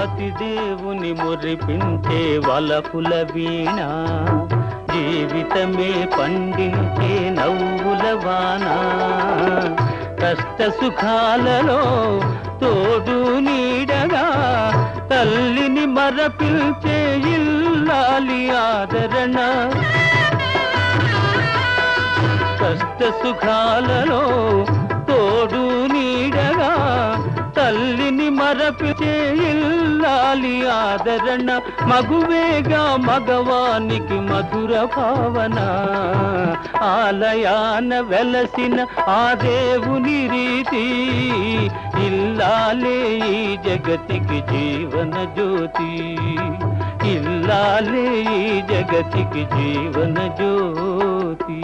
పతిదేవుని మురిపించే వలపుల వీణ, జీవితమే పండించే నవ్వుల వాన. కష్ట సుఖాలలో తోడు నీడగా తల్లిని మరపిల్చే ఇల్లాలి ఆదరణ. కష్ట సుఖాలలో తోడు నీడగా తల్లిని మరపిల్చే ఇల్లాలి ఆదరణ. మగువేగా మగవానికి మధుర భావన, ఆలయాన వెలసిన ఆ దేవుని రీతి. ఇల్లాలే ఈ జగతికి జీవన జ్యోతి, ఇల్లాలే ఈ జగతికి జీవన జ్యోతి.